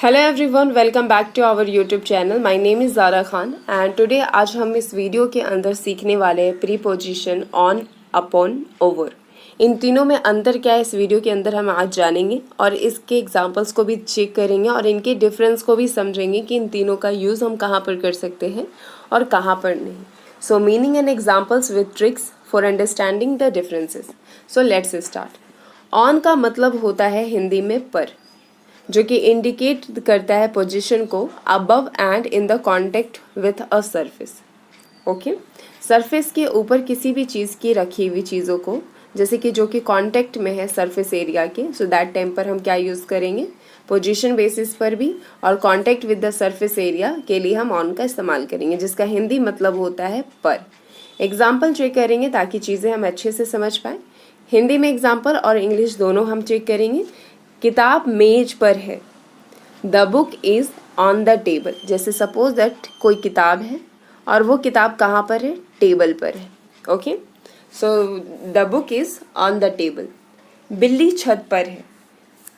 Hello everyone, welcome back to our YouTube channel. My name is Zara Khan and today आज हम इस video के अंदर सीखने वाले हैं प्रीपोजिशन, ऑन, अपॉन, ओवर। इन तीनों में अंतर क्या है इस वीडियो के अंदर हम आज जानेंगे और इसके एग्जांपल्स को भी चेक करेंगे और इनके डिफरेंस को भी समझेंगे कि इन तीनों का यूज़ हम कहाँ पर कर सकते हैं और कहाँ पर नहीं। सो meaning and examples with tricks for understanding the differences. So let's start. On का मतलब होता है हिंदी में पर, जो कि इंडिकेट करता है पोजीशन को above and in the contact with a surface. Okay, surface के ऊपर किसी भी चीज़ की रखी हुई चीज़ों को, जैसे कि जो कि कांटेक्ट में है सरफेस एरिया के, सो दैट टाइम पर हम क्या यूज़ करेंगे, पोजीशन बेसिस पर भी, और contact with the surface area के लिए हम ऑन का इस्तेमाल करेंगे, जिसका हिंदी मतलब होता है पर। एग्जाम्पल चेक करेंगे ताकि चीज़ें हम अच्छे से समझ पाएँ। हिंदी में एग्जाम्पल और इंग्लिश दोनों हम चेक करेंगे। किताब मेज पर है, the book is on the table. जैसे सपोज दैट कोई किताब है और वो किताब कहाँ पर है, टेबल पर है। Okay, so the book is on the table. बिल्ली छत पर है,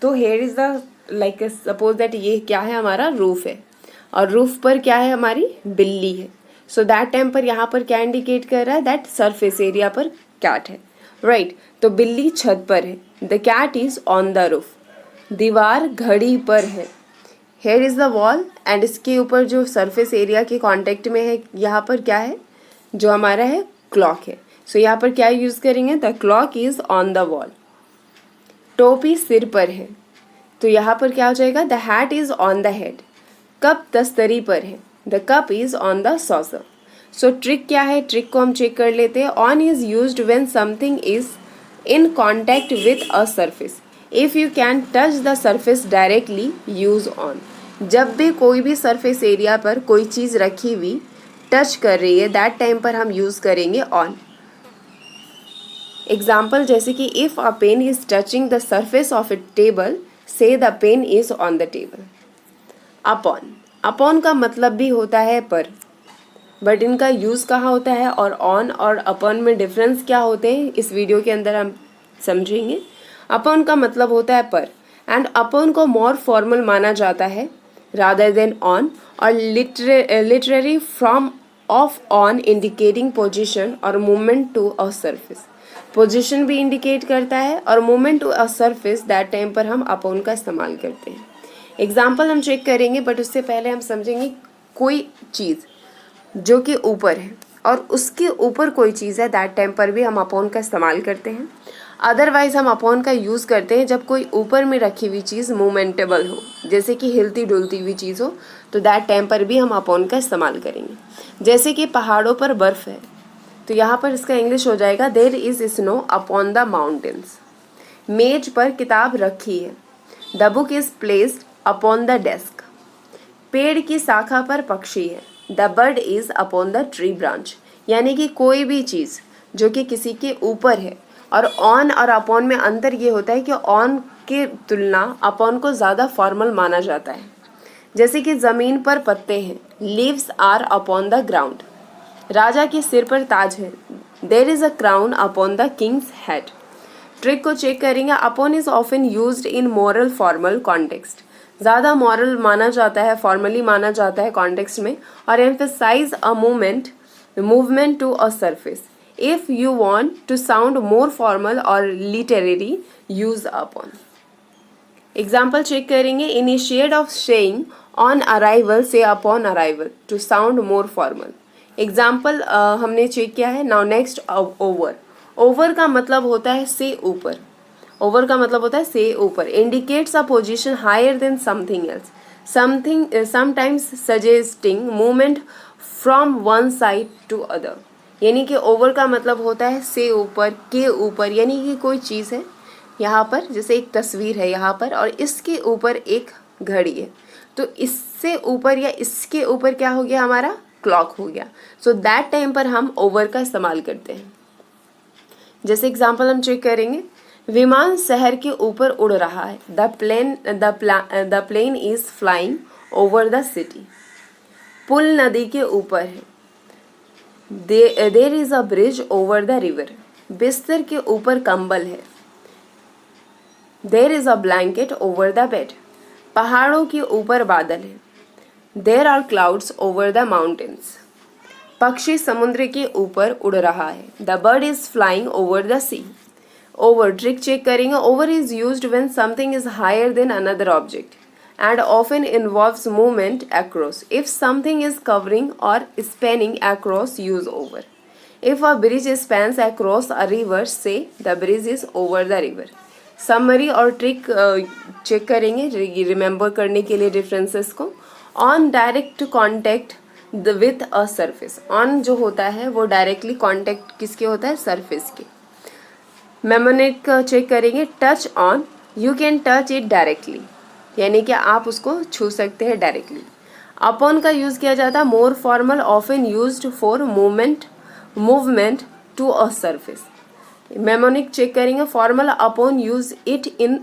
तो hair is the like suppose that ये क्या है, हमारा रूफ है और रूफ पर क्या है, हमारी बिल्ली है। सो दैट टाइम पर यहाँ पर क्या इंडिकेट कर रहा है, दैट सरफेस एरिया पर कैट है, राइट। तो बिल्ली छत पर है, the cat is on the roof. दीवार घड़ी पर है, here is the wall, and इसके ऊपर जो सरफेस एरिया के कांटेक्ट में है यहाँ पर क्या है, जो हमारा है क्लॉक है। सो यहाँ पर क्या यूज़ करेंगे, the clock is on the wall. टोपी सिर पर है, तो यहाँ पर क्या हो जाएगा, the hat is on the head. Cup तस्तरी पर है, the cup is on the saucer. So trick क्या है, ट्रिक को हम चेक कर लेते हैं। On is used when something is in contact with a surface. If you can touch the surface directly use on. जब भी कोई भी सरफेस एरिया पर कोई चीज़ रखी हुई टच कर रही है, दैट टाइम पर हम यूज़ करेंगे ऑन। एग्जाम्पल जैसे कि if a pen is touching the surface of a table, say the pen is on the table. Upon, upon का मतलब भी होता है पर, बट इनका यूज़ कहाँ होता है और ऑन और अपॉन में डिफरेंस क्या होते हैं इस वीडियो के अंदर हम समझेंगे। अपॉन का मतलब होता है पर, एंड अपॉन को मोर फॉर्मल माना जाता है रादर देन ऑन, और literary form of on indicating position और movement to a surface. Position भी इंडिकेट करता है और movement to a surface, that time पर हम अपॉन का इस्तेमाल करते हैं। एग्जाम्पल हम चेक करेंगे, बट उससे पहले हम समझेंगे कोई चीज़ जो कि ऊपर है और उसके ऊपर कोई चीज़ है, दैट टाइम पर भी हम अपॉन का इस्तेमाल करते हैं। अदरवाइज हम अपॉन का यूज़ करते हैं जब कोई ऊपर में रखी हुई चीज़ मूवमेंटेबल हो, जैसे कि हिलती डुलती हुई चीज़ हो, तो दैट टाइम पर भी हम अपॉन का इस्तेमाल करेंगे। जैसे कि पहाड़ों पर बर्फ़ है, तो यहाँ पर इसका इंग्लिश हो जाएगा, there is snow upon the mountains. मेज पर किताब रखी है, the book is placed upon the desk. पेड़ की शाखा पर पक्षी है, the bird is upon the tree branch. यानी कि कोई भी चीज़ जो कि किसी के ऊपर है, और ऑन और अपॉन में अंतर ये होता है कि ऑन की तुलना अपॉन को ज़्यादा फॉर्मल माना जाता है। जैसे कि ज़मीन पर पत्ते हैं, leaves are upon the ground. राजा के सिर पर ताज है, there is a crown upon the king's head. Trick को चेक करेंगे। Upon is often used in moral formal context. ज़्यादा मॉरल माना जाता है, फॉर्मली माना जाता है कॉन्टेक्स्ट में, और emphasize a movement to a surface. If you want to sound more formal और literary, use upon. Example check करेंगे। Instead of saying on arrival, say upon arrival to sound more formal. Example हमने check किया है। Now next, over. Over का मतलब होता है से ऊपर। ओवर का मतलब होता है से ऊपर। Indicates a position higher than something else, something sometimes suggesting movement from one side to other. यानी कि ओवर का मतलब होता है से ऊपर, के ऊपर, यानी कि कोई चीज़ है यहाँ पर, जैसे एक तस्वीर है यहाँ पर और इसके ऊपर एक घड़ी है, तो इससे ऊपर या इसके ऊपर क्या हो गया, हमारा क्लॉक हो गया। सो दैट टाइम पर हम ओवर का इस्तेमाल करते हैं। जैसे एग्जाम्पल हम चेक करेंगे। विमान शहर के ऊपर उड़ रहा है, the plane is flying over the city. पुल नदी के ऊपर है, there is a bridge over the river. बिस्तर के ऊपर कंबल है, there is a blanket over the bed. पहाड़ों के ऊपर बादल हैं। There are clouds over the mountains. पक्षी समुद्र के ऊपर उड़ रहा है। The bird is flying over the sea. Over trick check करेंगे। Over is used when something is higher than another object and often involves movement across. If something is covering or spanning across, use over. If a bridge spans across a river, say the bridge is over the river. Summary और trick check करेंगे remember करने के लिए differences को। On direct contact with a surface. On जो होता है वो डायरेक्टली कॉन्टैक्ट किसके होता है, सरफेस के। मेमोनिक चेक करेंगे। Touch on, you can touch it directly, यानी कि आप उसको छू सकते हैं डायरेक्टली। अपॉन का यूज़ किया जाता है more formal, often used for movement to a surface. Mnemonic check करेंगे। Formal upon use it in